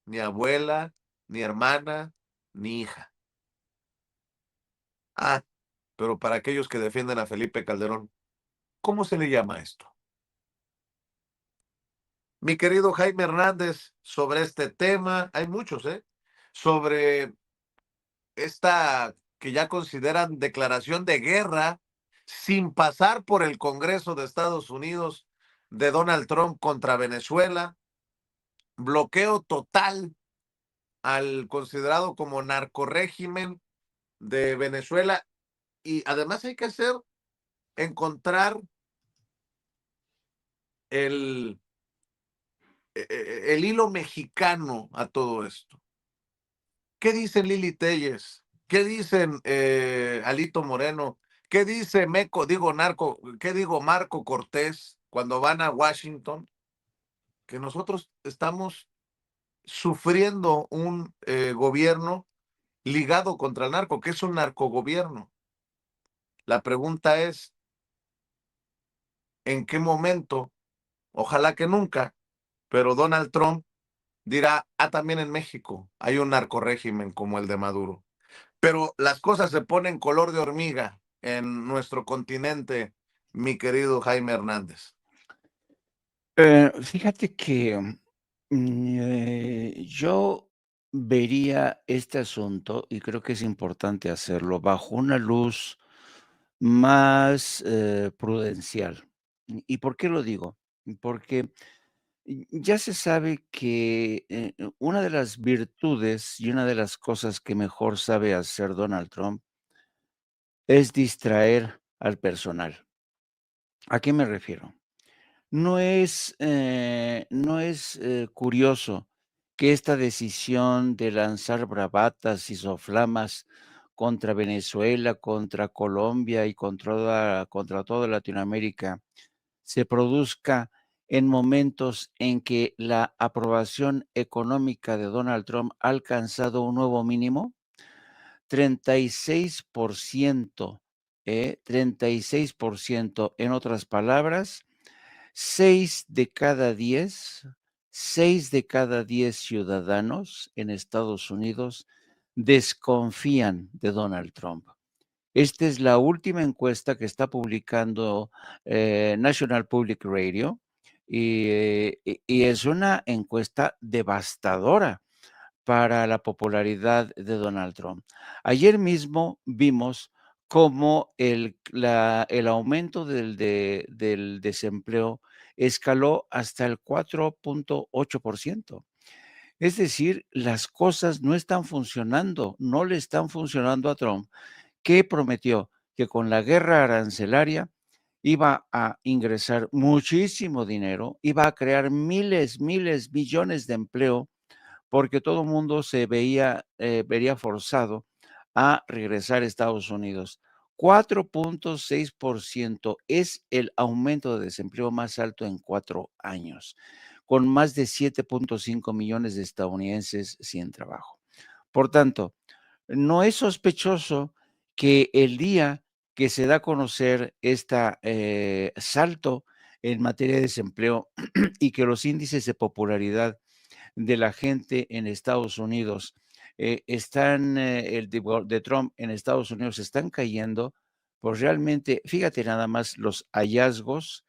ni abuela, ni hermana, ni hija. Ah, pero para aquellos que defienden a Felipe Calderón, ¿cómo se le llama esto? Mi querido Jaime Hernández, sobre este tema, hay muchos, ¿eh? Sobre esta que ya consideran declaración de guerra sin pasar por el Congreso de Estados Unidos de Donald Trump contra Venezuela, bloqueo total al considerado como narcorrégimen de Venezuela y además hay que encontrar el, el hilo mexicano a todo esto. ¿Qué dicen Lili Telles? ¿Qué dicen Alito Moreno? ¿Qué dice qué digo Marco Cortés cuando van a Washington? Que nosotros estamos sufriendo un gobierno ligado contra el narco, que es un narcogobierno. La pregunta es, ¿en qué momento? Ojalá que nunca, pero Donald Trump dirá, también en México hay un narcorrégimen como el de Maduro. Pero las cosas se ponen color de hormiga en nuestro continente, mi querido Jaime Hernández. Fíjate que yo vería este asunto, y creo que es importante hacerlo, bajo una luz más prudencial. ¿Y por qué lo digo? Porque ya se sabe que una de las virtudes y una de las cosas que mejor sabe hacer Donald Trump es distraer al personal. ¿A qué me refiero? No es curioso que esta decisión de lanzar bravatas y soflamas contra Venezuela, contra Colombia y contra toda Latinoamérica se produzca en momentos en que la aprobación económica de Donald Trump ha alcanzado un nuevo mínimo. 36%, 36%. En otras palabras, 6 de cada 10, 6 de cada 10 ciudadanos en Estados Unidos desconfían de Donald Trump. Esta es la última encuesta que está publicando National Public Radio y es una encuesta devastadora para la popularidad de Donald Trump. Ayer mismo vimos cómo el aumento del desempleo escaló hasta el 4.8%. Es decir, las cosas no están funcionando, no le están funcionando a Trump, que prometió que con la guerra arancelaria iba a ingresar muchísimo dinero, iba a crear miles, miles, millones de empleo porque todo el mundo se vería forzado a regresar a Estados Unidos. 4.6% es el aumento de desempleo más alto en 4 años, con más de 7.5 millones de estadounidenses sin trabajo. Por tanto, no es sospechoso que el día que se da a conocer este salto en materia de desempleo y que los índices de popularidad de la gente en Estados Unidos el de Trump en Estados Unidos están cayendo, pues realmente, fíjate nada más los hallazgos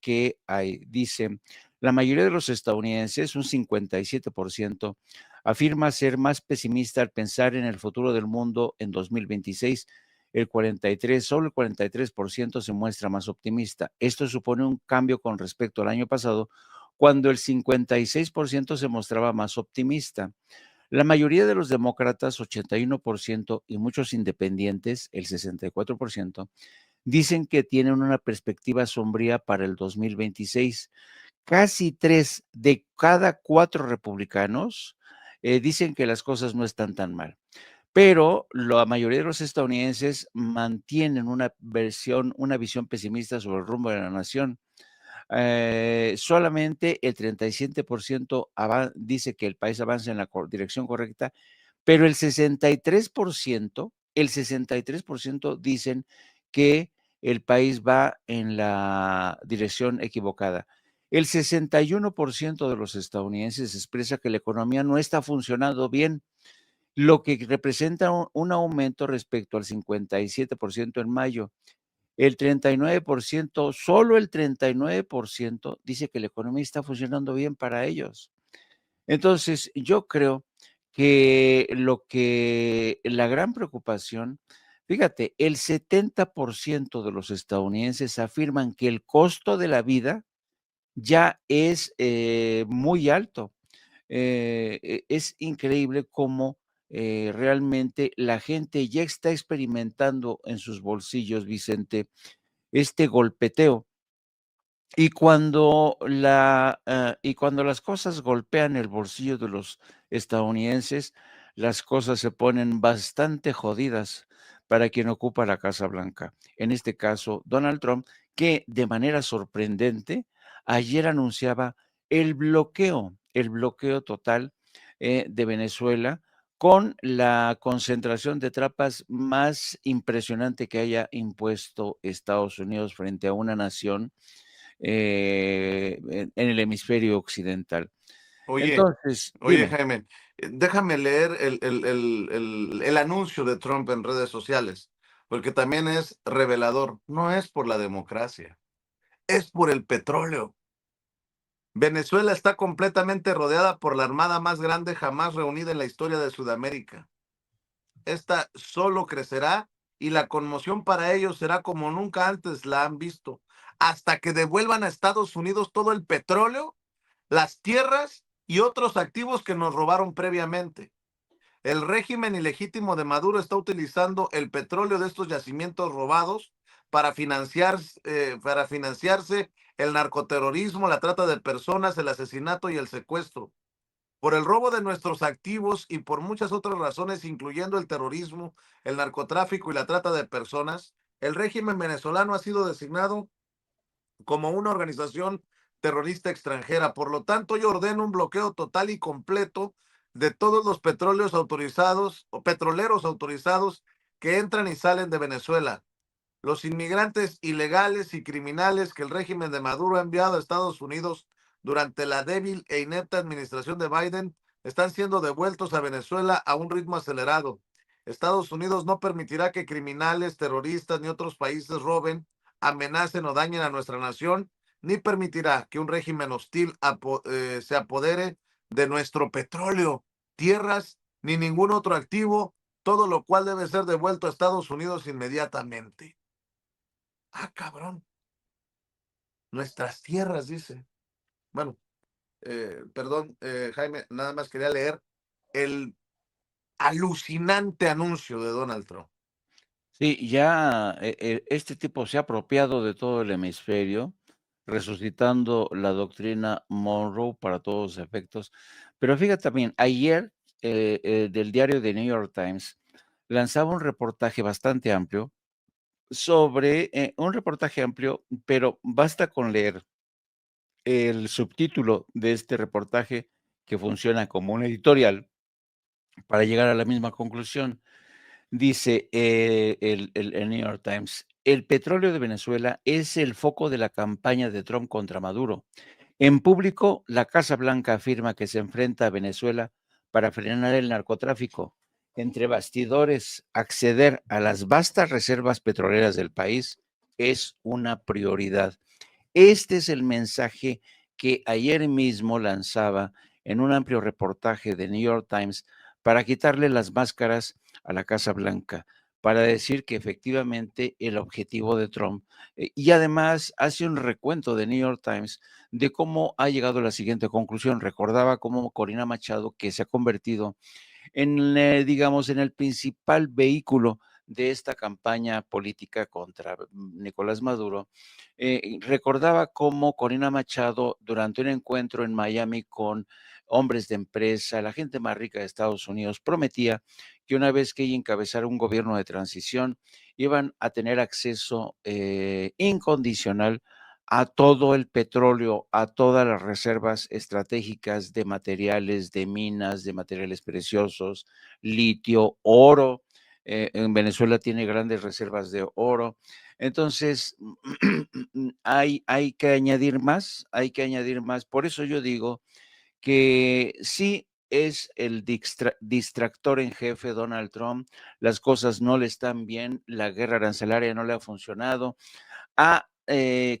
que hay. Dicen, la mayoría de los estadounidenses, un 57%, afirma ser más pesimista al pensar en el futuro del mundo en 2026. Solo el 43% se muestra más optimista. Esto supone un cambio con respecto al año pasado, cuando el 56% se mostraba más optimista. La mayoría de los demócratas, 81%, y muchos independientes, el 64%, dicen que tienen una perspectiva sombría para el 2026. Casi 3 de cada 4 republicanos dicen que las cosas no están tan mal. Pero la mayoría de los estadounidenses mantienen una visión pesimista sobre el rumbo de la nación. Solamente el 37% dice que el país avanza en la dirección correcta, pero el 63% dicen que el país va en la dirección equivocada. El 61% de los estadounidenses expresa que la economía no está funcionando bien, lo que representa un aumento respecto al 57% en mayo. El 39%, solo el 39% dice que la economía está funcionando bien para ellos. Entonces, yo creo que la gran preocupación, fíjate, el 70% de los estadounidenses afirman que el costo de la vida ya es muy alto. Es increíble cómo realmente la gente ya está experimentando en sus bolsillos, Vicente, este golpeteo. Y cuando las cosas golpean el bolsillo de los estadounidenses, las cosas se ponen bastante jodidas para quien ocupa la Casa Blanca. En este caso, Donald Trump, que de manera sorprendente ayer anunciaba el bloqueo total de Venezuela con la concentración de tropas más impresionante que haya impuesto Estados Unidos frente a una nación en el hemisferio occidental. Oye, Entonces, oye, dime. Jaime, déjame leer el anuncio de Trump en redes sociales, porque también es revelador. No es por la democracia, es por el petróleo. Venezuela está completamente rodeada por la armada más grande jamás reunida en la historia de Sudamérica. Esta solo crecerá y la conmoción para ellos será como nunca antes la han visto, hasta que devuelvan a Estados Unidos todo el petróleo, las tierras y otros activos que nos robaron previamente. El régimen ilegítimo de Maduro está utilizando el petróleo de estos yacimientos robados para financiarse el narcoterrorismo, la trata de personas, el asesinato y el secuestro. Por el robo de nuestros activos y por muchas otras razones, incluyendo el terrorismo, el narcotráfico y la trata de personas, el régimen venezolano ha sido designado como una organización terrorista extranjera. Por lo tanto, yo ordeno un bloqueo total y completo de todos los petróleos autorizados o petroleros autorizados que entran y salen de Venezuela. Los inmigrantes ilegales y criminales que el régimen de Maduro ha enviado a Estados Unidos durante la débil e inepta administración de Biden están siendo devueltos a Venezuela a un ritmo acelerado. Estados Unidos no permitirá que criminales, terroristas ni otros países roben, amenacen o dañen a nuestra nación, ni permitirá que un régimen hostil se apodere de nuestro petróleo, tierras ni ningún otro activo, todo lo cual debe ser devuelto a Estados Unidos inmediatamente. Ah, cabrón, nuestras tierras, dice. Bueno, perdón, Jaime, nada más quería leer el alucinante anuncio de Donald Trump. Sí, ya este tipo se ha apropiado de todo el hemisferio, resucitando la doctrina Monroe para todos los efectos. Pero fíjate también, ayer del diario The New York Times lanzaba un reportaje bastante amplio sobre un reportaje amplio, pero basta con leer el subtítulo de este reportaje que funciona como un editorial para llegar a la misma conclusión. Dice el New York Times, el petróleo de Venezuela es el foco de la campaña de Trump contra Maduro. En público, la Casa Blanca afirma que se enfrenta a Venezuela para frenar el narcotráfico. Entre bastidores, acceder a las vastas reservas petroleras del país es una prioridad. Este es el mensaje que ayer mismo lanzaba en un amplio reportaje de New York Times para quitarle las máscaras a la Casa Blanca, para decir que efectivamente el objetivo de Trump, y además hace un recuento de New York Times de cómo ha llegado a la siguiente conclusión. Recordaba cómo Corina Machado, que se ha convertido en, digamos, en el principal vehículo de esta campaña política contra Nicolás Maduro, recordaba cómo Corina Machado, durante un encuentro en Miami con hombres de empresa, la gente más rica de Estados Unidos, prometía que una vez que ella encabezara un gobierno de transición, iban a tener acceso incondicional a todo el petróleo, a todas las reservas estratégicas de materiales, de minas, de materiales preciosos, litio, oro. En Venezuela tiene grandes reservas de oro. Entonces, hay que añadir más, hay que añadir más. Por eso yo digo que sí es el distractor en jefe Donald Trump, las cosas no le están bien, la guerra arancelaria no le ha funcionado, ha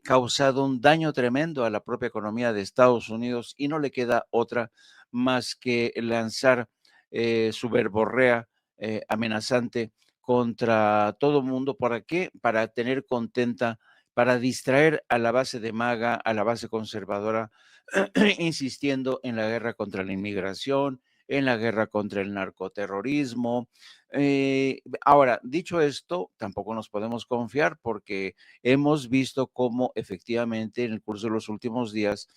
causado un daño tremendo a la propia economía de Estados Unidos y no le queda otra más que lanzar su verborrea amenazante contra todo el mundo. ¿Para qué? Para tener contenta, para distraer a la base de MAGA, a la base conservadora, insistiendo en la guerra contra la inmigración, en la guerra contra el narcoterrorismo. Ahora, dicho esto, tampoco nos podemos confiar porque hemos visto cómo efectivamente en el curso de los últimos días,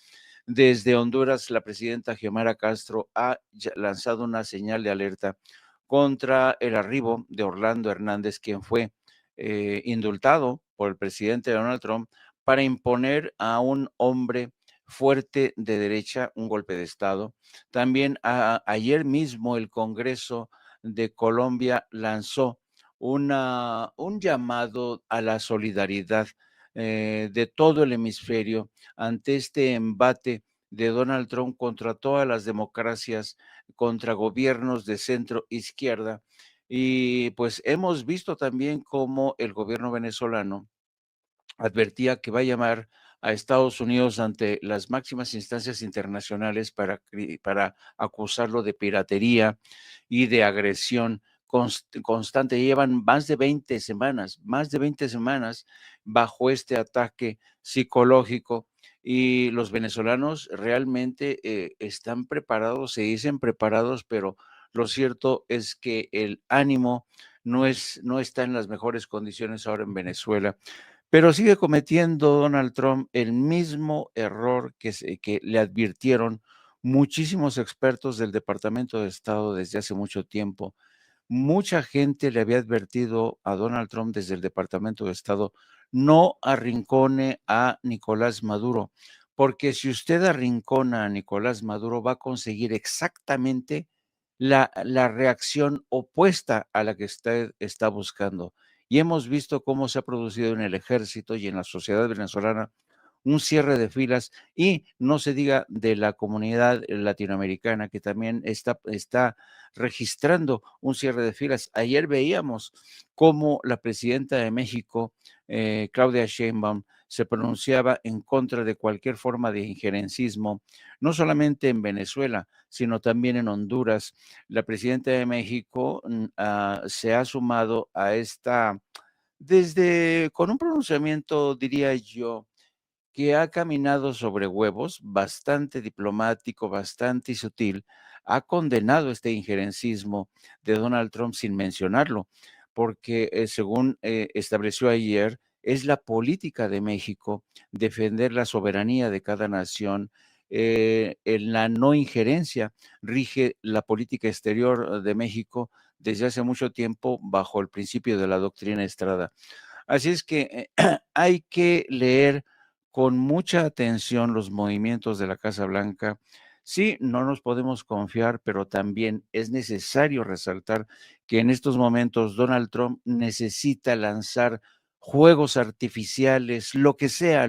desde Honduras, la presidenta Xiomara Castro ha lanzado una señal de alerta contra el arribo de Orlando Hernández, quien fue indultado por el presidente Donald Trump para imponer a un hombre fuerte de derecha un golpe de Estado. También ayer mismo el Congreso de Colombia lanzó un llamado a la solidaridad de todo el hemisferio ante este embate de Donald Trump contra todas las democracias, contra gobiernos de centro izquierda. Y pues hemos visto también cómo el gobierno venezolano advertía que va a llamar a Estados Unidos ante las máximas instancias internacionales para acusarlo de piratería y de agresión constante. Llevan más de 20 semanas bajo este ataque psicológico y los venezolanos realmente están preparados, se dicen preparados, pero lo cierto es que el ánimo no está en las mejores condiciones ahora en Venezuela. Pero sigue cometiendo Donald Trump el mismo error que le advirtieron muchísimos expertos del Departamento de Estado desde hace mucho tiempo. Mucha gente le había advertido a Donald Trump desde el Departamento de Estado, no arrincone a Nicolás Maduro, porque si usted arrincona a Nicolás Maduro va a conseguir exactamente la reacción opuesta a la que usted está buscando. Y hemos visto cómo se ha producido en el ejército y en la sociedad venezolana un cierre de filas y no se diga de la comunidad latinoamericana que también está registrando un cierre de filas. Ayer veíamos cómo la presidenta de México, Claudia Sheinbaum, se pronunciaba en contra de cualquier forma de injerencismo, no solamente en Venezuela, sino también en Honduras. La presidenta de México se ha sumado a esta, desde con un pronunciamiento, diría yo, que ha caminado sobre huevos, bastante diplomático, bastante sutil, ha condenado este injerencismo de Donald Trump sin mencionarlo, porque según estableció ayer, es la política de México defender la soberanía de cada nación. En la no injerencia rige la política exterior de México desde hace mucho tiempo bajo el principio de la doctrina Estrada. Así es que hay que leer con mucha atención los movimientos de la Casa Blanca. Sí, no nos podemos confiar, pero también es necesario resaltar que en estos momentos Donald Trump necesita lanzar juegos artificiales, lo que sea,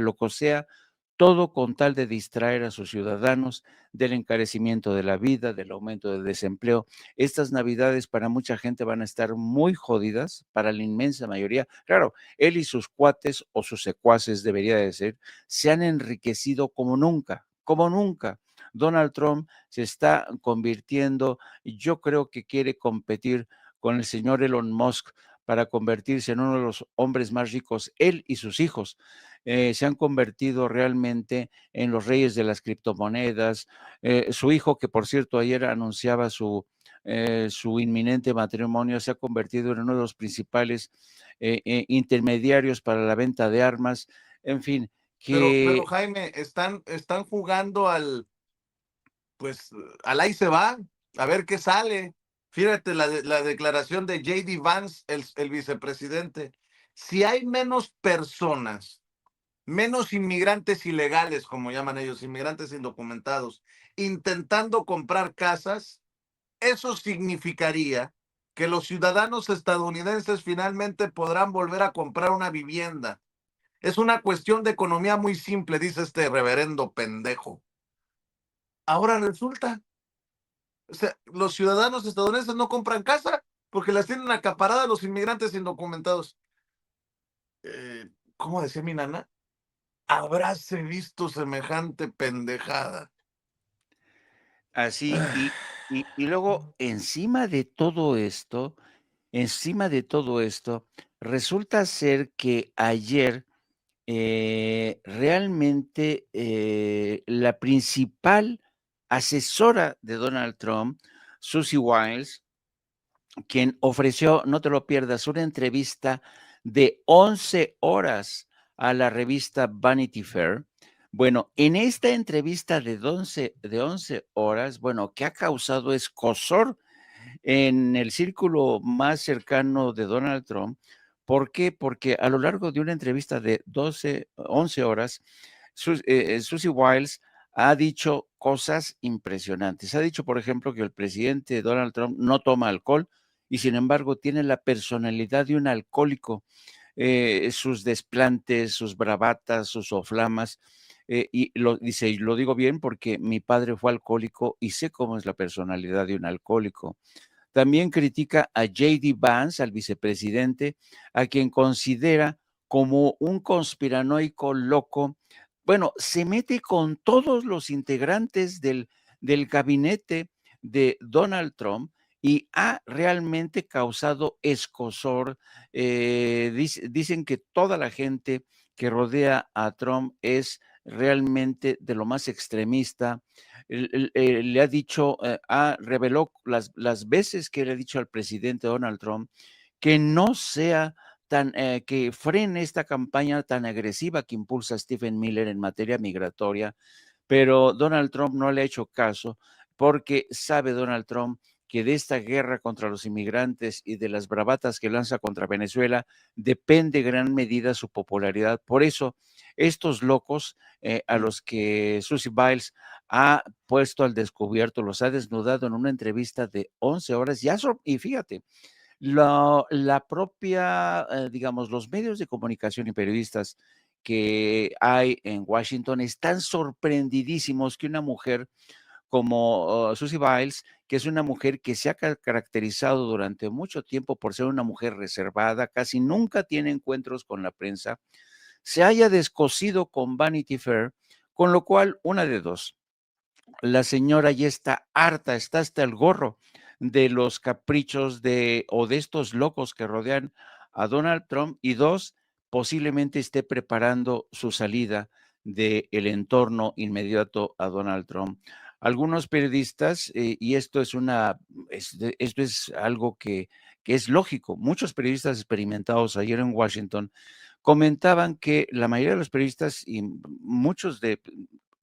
todo con tal de distraer a sus ciudadanos del encarecimiento de la vida, del aumento del desempleo. Estas navidades para mucha gente van a estar muy jodidas, para la inmensa mayoría. Claro, él y sus cuates o sus secuaces, debería decir, se han enriquecido como nunca, como nunca. Donald Trump se está convirtiendo, yo creo que quiere competir con el señor Elon Musk para convertirse en uno de los hombres más ricos, él y sus hijos. Se han convertido realmente en los reyes de las criptomonedas. Su hijo, que por cierto ayer anunciaba su inminente matrimonio, se ha convertido en uno de los principales intermediarios para la venta de armas, en fin, Pero que Jaime, están jugando pues, al ahí se va, a ver qué sale. Fíjate la declaración de J.D. Vance, el vicepresidente. Si hay menos personas, menos inmigrantes ilegales, como llaman ellos, inmigrantes indocumentados, intentando comprar casas, eso significaría que los ciudadanos estadounidenses finalmente podrán volver a comprar una vivienda. Es una cuestión de economía muy simple, dice este reverendo pendejo. Ahora resulta, o sea, los ciudadanos estadounidenses no compran casa porque las tienen acaparadas los inmigrantes indocumentados. ¿Cómo decía mi nana? Habráse visto semejante pendejada. Así, y luego, encima de todo esto, resulta ser que ayer realmente la principal asesora de Donald Trump, Susie Wiles, quien ofreció, no te lo pierdas, una entrevista de 11 horas a la revista Vanity Fair. Bueno, en esta entrevista de 11 horas, bueno, que ha causado escozor en el círculo más cercano de Donald Trump. ¿Por qué? Porque a lo largo de una entrevista de 11 horas, Susie Wiles ha dicho cosas impresionantes. Ha dicho, por ejemplo, que el presidente Donald Trump no toma alcohol y sin embargo tiene la personalidad de un alcohólico. Sus desplantes, sus bravatas, sus soflamas. Y dice, y lo digo bien porque mi padre fue alcohólico y sé cómo es la personalidad de un alcohólico. También critica a J.D. Vance, al vicepresidente, a quien considera como un conspiranoico loco. Bueno, se mete con todos los integrantes del gabinete de Donald Trump y ha realmente causado escozor. Dicen que toda la gente que rodea a Trump es realmente de lo más extremista. Le ha dicho, reveló las veces que le ha dicho al presidente Donald Trump que no sea que frene esta campaña tan agresiva que impulsa Stephen Miller en materia migratoria, pero Donald Trump no le ha hecho caso porque sabe Donald Trump que de esta guerra contra los inmigrantes y de las bravatas que lanza contra Venezuela depende gran medida su popularidad. Por eso, estos locos a los que Susie Biles ha puesto al descubierto, los ha desnudado en una entrevista de 11 horas, y fíjate, la propia, digamos, los medios de comunicación y periodistas que hay en Washington están sorprendidísimos que una mujer como Susie Biles, que es una mujer que se ha caracterizado durante mucho tiempo por ser una mujer reservada, casi nunca tiene encuentros con la prensa, se haya descosido con Vanity Fair, con lo cual, una de dos, la señora ya está harta, está hasta el gorro de los caprichos o de estos locos que rodean a Donald Trump, y dos, posiblemente esté preparando su salida del entorno inmediato a Donald Trump. Algunos periodistas, y esto es algo que es lógico, muchos periodistas experimentados ayer en Washington comentaban que la mayoría de los periodistas y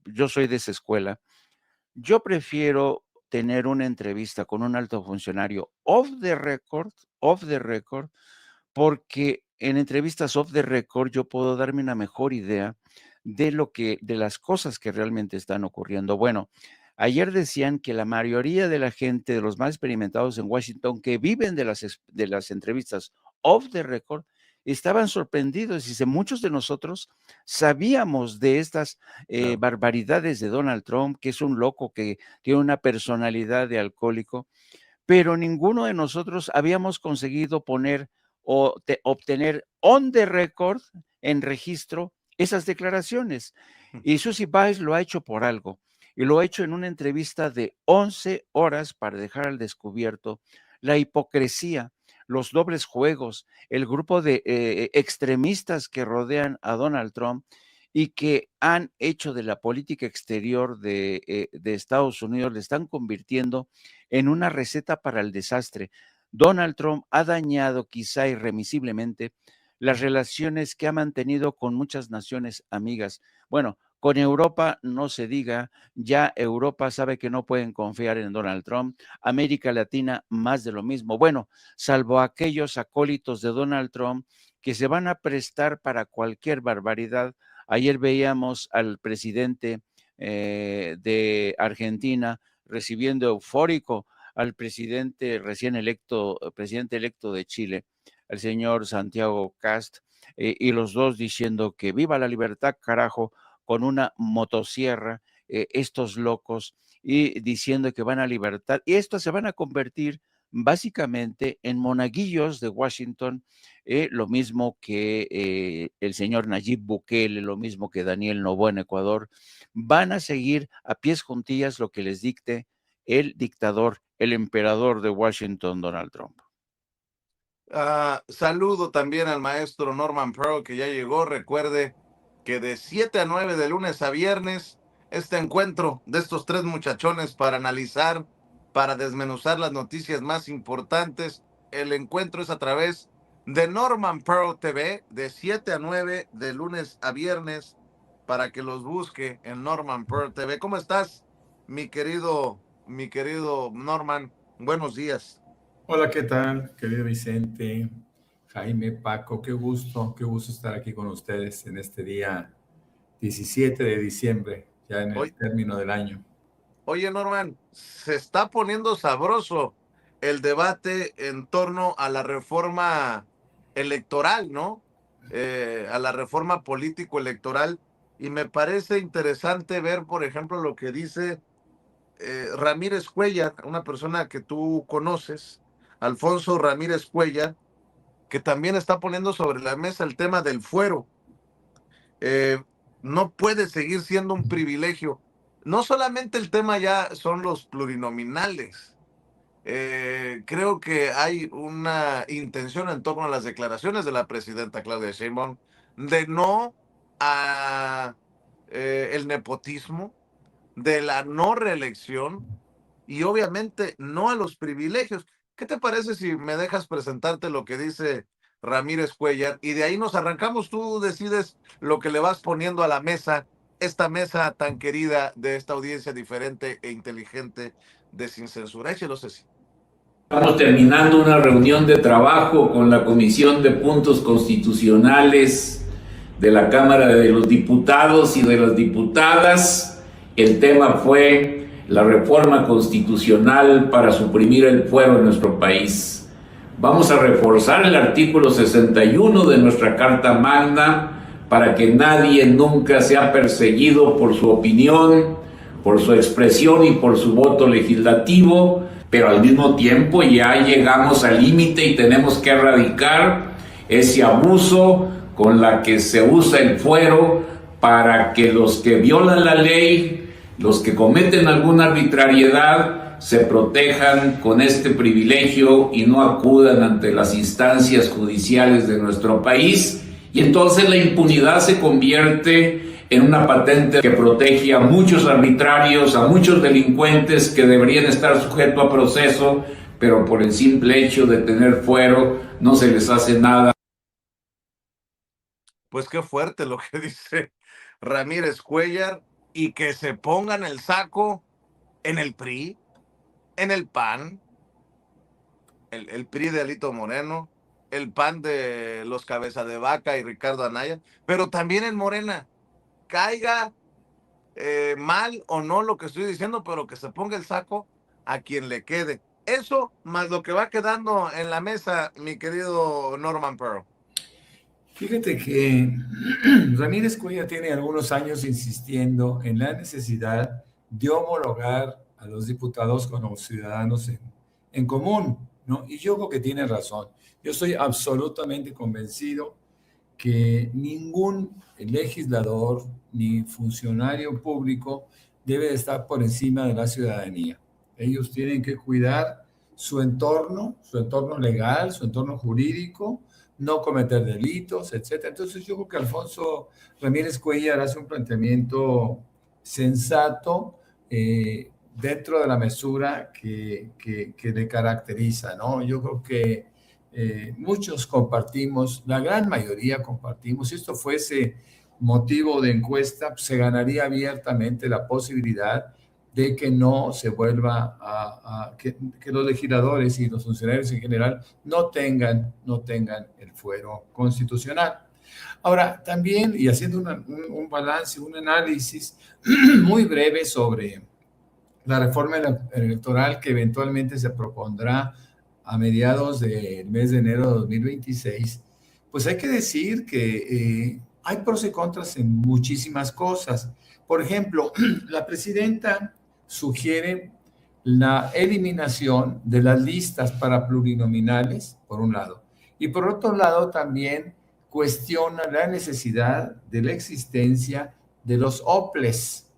yo soy de esa escuela, yo prefiero tener una entrevista con un alto funcionario off the record, porque en entrevistas off the record yo puedo darme una mejor idea de las cosas que realmente están ocurriendo. Bueno, ayer decían que la mayoría de la gente, de los más experimentados en Washington, que viven de las entrevistas off the record, estaban sorprendidos. Dice, muchos de nosotros sabíamos de estas Claro. barbaridades de Donald Trump, que es un loco que tiene una personalidad de alcohólico, pero ninguno de nosotros habíamos conseguido poner obtener on the record, en registro, esas declaraciones. Y Susie Biles lo ha hecho por algo, y lo ha hecho en una entrevista de 11 horas para dejar al descubierto la hipocresía, los dobles juegos, el grupo de extremistas que rodean a Donald Trump y que han hecho de la política exterior de Estados Unidos, le están convirtiendo en una receta para el desastre. Donald Trump ha dañado quizá irremisiblemente las relaciones que ha mantenido con muchas naciones amigas. Bueno, con Europa no se diga, ya Europa sabe que no pueden confiar en Donald Trump, América Latina más de lo mismo. Bueno, salvo aquellos acólitos de Donald Trump que se van a prestar para cualquier barbaridad. Ayer veíamos al presidente de Argentina recibiendo eufórico al presidente electo de Chile, el señor Santiago Cast, y los dos diciendo que viva la libertad, carajo, con una motosierra, estos locos, y diciendo que van a libertad, y estos se van a convertir básicamente en monaguillos de Washington, lo mismo que el señor Nayib Bukele, lo mismo que Daniel Noboa en Ecuador, van a seguir a pies juntillas lo que les dicte el dictador, el emperador de Washington, Donald Trump. Saludo también al maestro Norman Pearl, que ya llegó. Recuerde que de 7 a 9 de lunes a viernes, este encuentro de estos tres muchachones para analizar, para desmenuzar las noticias más importantes. El encuentro es a través de Norman Pearl TV, de 7 a 9 de lunes a viernes, para que los busque en Norman Pearl TV. ¿Cómo estás, mi querido Norman? Buenos días. Hola, ¿qué tal, querido Vicente, Jaime, Paco? Qué gusto estar aquí con ustedes en este día 17 de diciembre, ya en el Hoy término del año. Oye, Norman, se está poniendo sabroso el debate en torno a la reforma electoral, ¿no? A la reforma político-electoral. Y me parece interesante ver, por ejemplo, lo que dice Ramírez Cuellar, una persona que tú conoces, Alfonso Ramírez Cuellar, que también está poniendo sobre la mesa el tema del fuero. eh, no puede seguir siendo un privilegio. No solamente el tema ya son los plurinominales. Creo que hay una intención en torno a las declaraciones de la presidenta Claudia Sheinbaum de no a el nepotismo, de la no reelección y obviamente no a los privilegios. ¿Qué te parece si me dejas presentarte lo que dice Ramírez Cuellar y de ahí nos arrancamos? Tú decides lo que le vas poniendo a la mesa, esta mesa tan querida de esta audiencia diferente e inteligente de Sin Censura. Échelo, Ceci. Estamos terminando una reunión de trabajo con la Comisión de Puntos Constitucionales de la Cámara de los Diputados y de las Diputadas. El tema fue la reforma constitucional para suprimir el fuero en nuestro país. Vamos a reforzar el artículo 61 de nuestra Carta Magna para que nadie nunca sea perseguido por su opinión, por su expresión y por su voto legislativo, pero al mismo tiempo ya llegamos al límite y tenemos que erradicar ese abuso con la que se usa el fuero para que los que violan la ley, los que cometen alguna arbitrariedad, se protejan con este privilegio y no acudan ante las instancias judiciales de nuestro país. Y entonces la impunidad se convierte en una patente que protege a muchos arbitrarios, a muchos delincuentes que deberían estar sujetos a proceso, pero por el simple hecho de tener fuero no se les hace nada. Pues qué fuerte lo que dice Ramírez Cuellar, y que se pongan el saco en el PRI, en el PAN, el PRI de Alito Moreno, el PAN de los Cabeza de Vaca y Ricardo Anaya, pero también en Morena. Caiga mal o no lo que estoy diciendo, pero que se ponga el saco a quien le quede. Eso más lo que va quedando en la mesa, mi querido Norman Pearl. Fíjate que Ramírez Cuellar tiene algunos años insistiendo en la necesidad de homologar a los diputados con los ciudadanos en común, ¿no? Y yo creo que tiene razón. Yo estoy absolutamente convencido que ningún legislador ni funcionario público debe estar por encima de la ciudadanía. Ellos tienen que cuidar su entorno legal, su entorno jurídico, no cometer delitos, etcétera. Entonces yo creo que Alfonso Ramírez Cuellar hace un planteamiento sensato dentro de la mesura que le caracteriza, ¿no? Yo creo que muchos compartimos, la gran mayoría compartimos. Si esto fuese motivo de encuesta, pues se ganaría abiertamente la posibilidad de que no se vuelva que los legisladores y los funcionarios en general no tengan el fuero constitucional. Ahora, también, y haciendo un balance, un análisis muy breve sobre la reforma electoral que eventualmente se propondrá a mediados del mes de enero de 2026, pues hay que decir que hay pros y contras en muchísimas cosas. Por ejemplo, la presidenta sugiere la eliminación de las listas para plurinominales, por un lado, y por otro lado también cuestiona la necesidad de la existencia de los OPLES.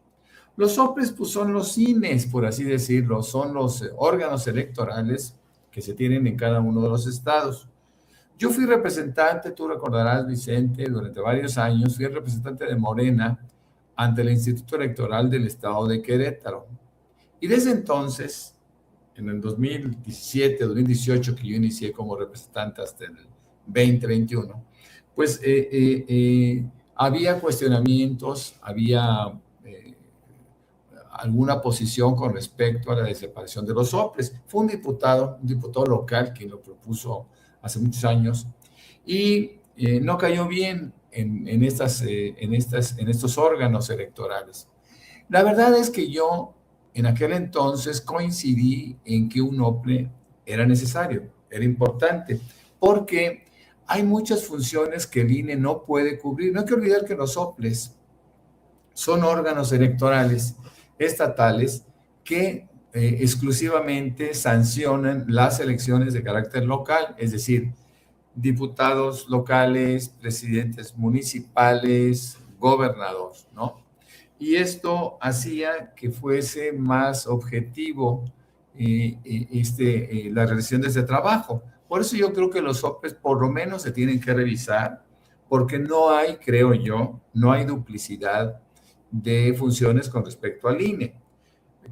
Los OPLES pues, son los INES, por así decirlo, son los órganos electorales que se tienen en cada uno de los estados. Yo fui representante, tú recordarás, Vicente, durante varios años, fui representante de Morena ante el Instituto Electoral del Estado de Querétaro. Y desde entonces, en el 2017, 2018, que yo inicié como representante hasta el 2021, pues había cuestionamientos, había alguna posición con respecto a la desaparición de los OPLES. Fue un diputado local quien lo propuso hace muchos años y no cayó bien en estos órganos electorales. La verdad es que yo en aquel entonces coincidí en que un OPLE era necesario, era importante, porque hay muchas funciones que el INE no puede cubrir. No hay que olvidar que los OPLES son órganos electorales estatales que exclusivamente sancionan las elecciones de carácter local, es decir, diputados locales, presidentes municipales, gobernadores, ¿no? Y esto hacía que fuese más objetivo la realización de este trabajo. Por eso yo creo que los OPLES por lo menos se tienen que revisar, porque no hay, creo yo, no hay duplicidad de funciones con respecto al INE,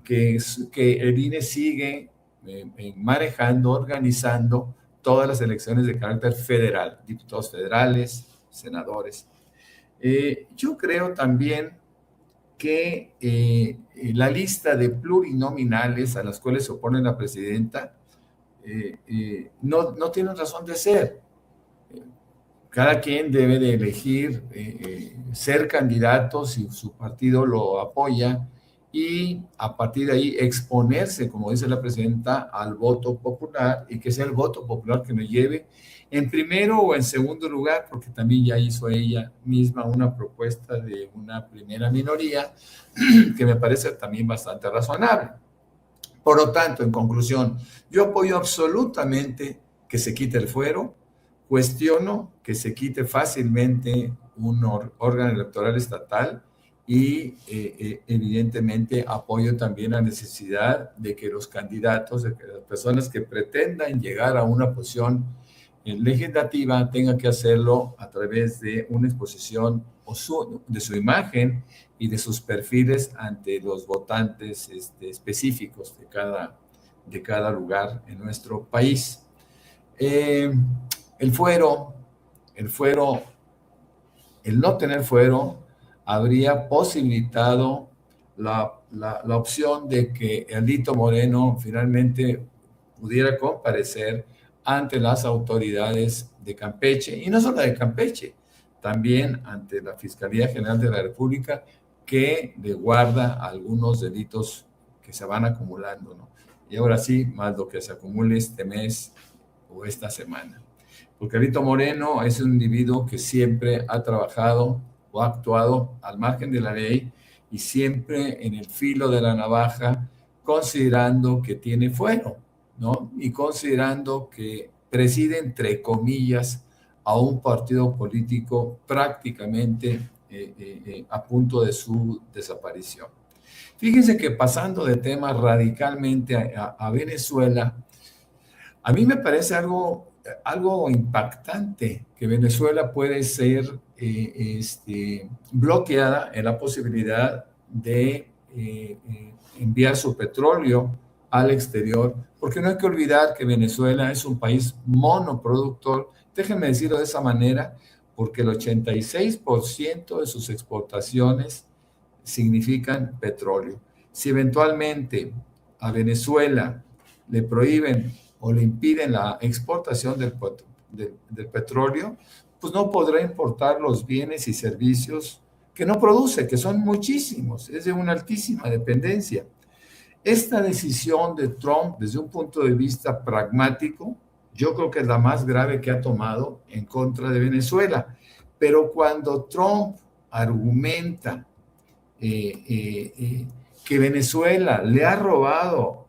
que el INE sigue manejando, organizando todas las elecciones de carácter federal, diputados federales, senadores. Yo creo también que la lista de plurinominales a las cuales se opone la presidenta no tienen razón de ser. Cada quien debe de elegir ser candidato si su partido lo apoya y a partir de ahí exponerse, como dice la presidenta, al voto popular y que sea el voto popular que nos lleve en primero o en segundo lugar, porque también ya hizo ella misma una propuesta de una primera minoría que me parece también bastante razonable. Por lo tanto, en conclusión, yo apoyo absolutamente que se quite el fuero, cuestiono que se quite fácilmente un órgano electoral estatal y evidentemente apoyo también la necesidad de que los candidatos, de que las personas que pretendan llegar a una posición legislativa tengan que hacerlo a través de una exposición de su imagen y de sus perfiles ante los votantes específicos de cada lugar en nuestro país. El no tener fuero habría posibilitado la opción de que Alito Moreno finalmente pudiera comparecer ante las autoridades de Campeche, y no solo de Campeche, también ante la Fiscalía General de la República, que le guarda algunos delitos que se van acumulando, ¿no? Y ahora sí, más lo que se acumule este mes o esta semana. Porque Alito Moreno es un individuo que siempre ha trabajado o ha actuado al margen de la ley y siempre en el filo de la navaja, considerando que tiene fuero, ¿no? Y considerando que preside, entre comillas, a un partido político prácticamente a punto de su desaparición. Fíjense que pasando de tema radicalmente a Venezuela, a mí me parece algo impactante que Venezuela puede ser bloqueada en la posibilidad de enviar su petróleo al exterior, porque no hay que olvidar que Venezuela es un país monoproductor. Déjenme decirlo de esa manera, porque el 86% de sus exportaciones significan petróleo. Si eventualmente a Venezuela le prohíben o le impiden la exportación del petróleo, pues no podrá importar los bienes y servicios que no produce, que son muchísimos, es de una altísima dependencia. esta decisión de Trump, desde un punto de vista pragmático, yo creo que es la más grave que ha tomado en contra de Venezuela. Pero cuando Trump argumenta que Venezuela le ha robado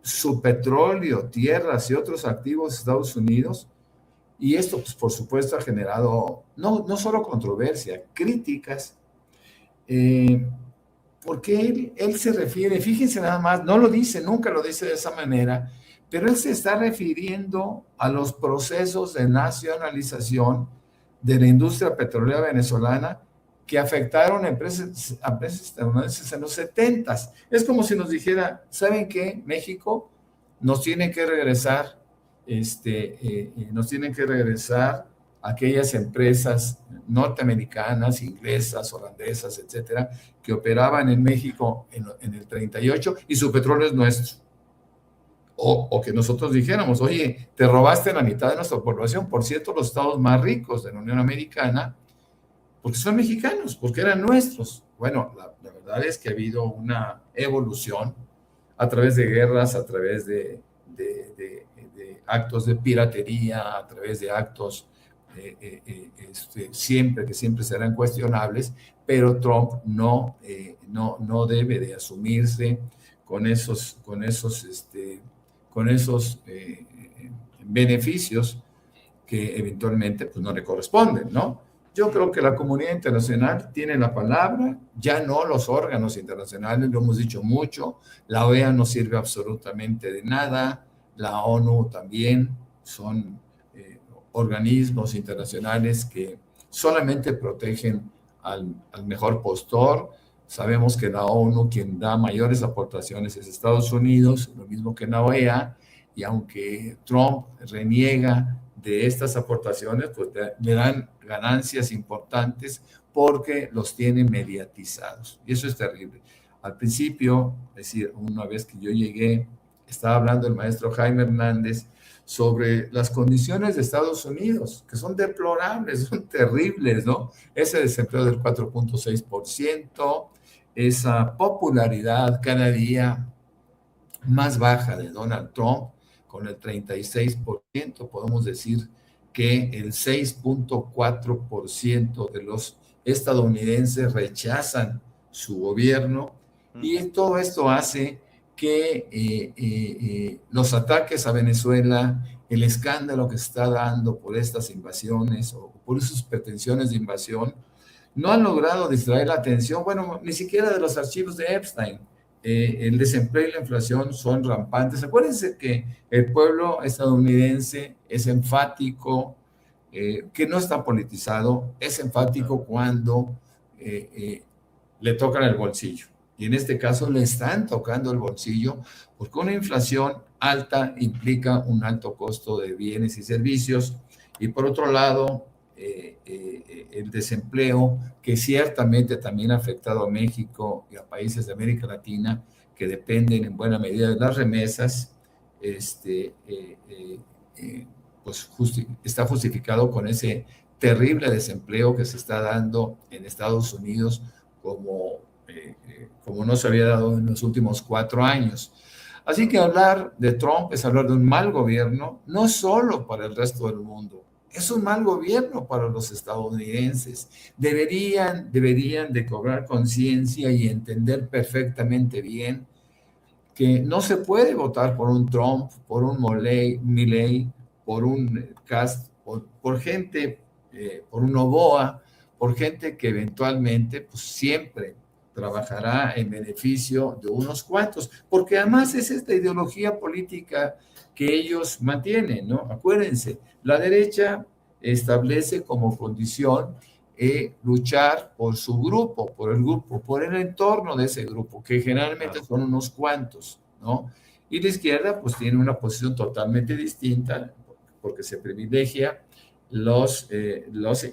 su petróleo, tierras y otros activos a Estados Unidos, y esto, pues, por supuesto, ha generado no solo controversia, críticas, porque él se refiere, fíjense nada más, no lo dice, nunca lo dice de esa manera, pero él se está refiriendo a los procesos de nacionalización de la industria petrolera venezolana que afectaron a empresas estadounidenses en los 70s. Es como si nos dijera, ¿saben qué? México nos tiene que regresar, aquellas empresas norteamericanas, inglesas, holandesas, etcétera, que operaban en México en el 38 y su petróleo es nuestro. O que nosotros dijéramos, oye, te robaste la mitad de nuestra población. Por cierto, los estados más ricos de la Unión Americana, porque son mexicanos, porque eran nuestros. Bueno, la verdad es que ha habido una evolución a través de guerras, a través de actos de piratería, a través de actos que siempre serán cuestionables, pero Trump no debe de asumirse con esos beneficios que eventualmente pues, no le corresponden, ¿no? Yo creo que la comunidad internacional tiene la palabra, ya no los órganos internacionales, lo hemos dicho mucho, la OEA no sirve absolutamente de nada, la ONU también, son organismos internacionales que solamente protegen al mejor postor. Sabemos que la ONU, quien da mayores aportaciones es Estados Unidos, lo mismo que la OEA, y aunque Trump reniega de estas aportaciones, pues le dan ganancias importantes porque los tiene mediatizados. Y eso es terrible. Al principio, es decir, una vez que yo llegué, estaba hablando el maestro Jaime Hernández sobre las condiciones de Estados Unidos, que son deplorables, son terribles, ¿no? Ese desempleo del 4.6%, esa popularidad cada día más baja de Donald Trump, con el 36%, podemos decir que el 6.4% de los estadounidenses rechazan su gobierno, y todo esto hace que los ataques a Venezuela, el escándalo que se está dando por estas invasiones o por esas pretensiones de invasión, no han logrado distraer la atención, bueno, ni siquiera de los archivos de Epstein. El desempleo y la inflación son rampantes. Acuérdense que el pueblo estadounidense es enfático, que no está politizado, es enfático cuando le tocan el bolsillo. Y en este caso le están tocando el bolsillo porque una inflación alta implica un alto costo de bienes y servicios. Y por otro lado, el desempleo, que ciertamente también ha afectado a México y a países de América Latina que dependen en buena medida de las remesas, pues está justificado con ese terrible desempleo que se está dando en Estados Unidos como no se había dado en los últimos 4 años. Así que hablar de Trump es hablar de un mal gobierno, no solo para el resto del mundo, es un mal gobierno para los estadounidenses. Deberían de cobrar conciencia y entender perfectamente bien que no se puede votar por un Trump, por un Milei, por un Cast, por gente, por un Noboa, por gente que eventualmente pues, siempre trabajará en beneficio de unos cuantos, porque además es esta ideología política que ellos mantienen, ¿no? Acuérdense, la derecha establece como condición luchar por su grupo, por el entorno de ese grupo, que generalmente son unos cuantos, ¿no? Y la izquierda pues tiene una posición totalmente distinta, porque se privilegia los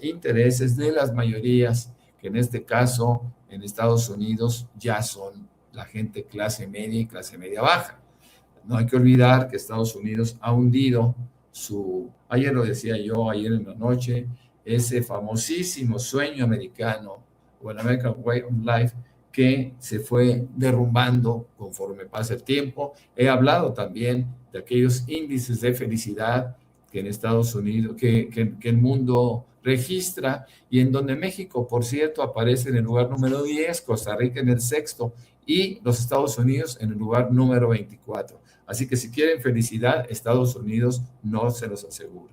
intereses de las mayorías, que en este caso en Estados Unidos ya son la gente clase media y clase media baja. No hay que olvidar que Estados Unidos ha hundido ayer lo decía yo, ayer en la noche, ese famosísimo sueño americano, o el American Way of Life, que se fue derrumbando conforme pasa el tiempo. He hablado también de aquellos índices de felicidad que en Estados Unidos, que el mundo registra, y en donde México, por cierto, aparece en el lugar número 10, Costa Rica en el 6º y los Estados Unidos en el lugar número 24. Así que si quieren felicidad, Estados Unidos no se los asegura.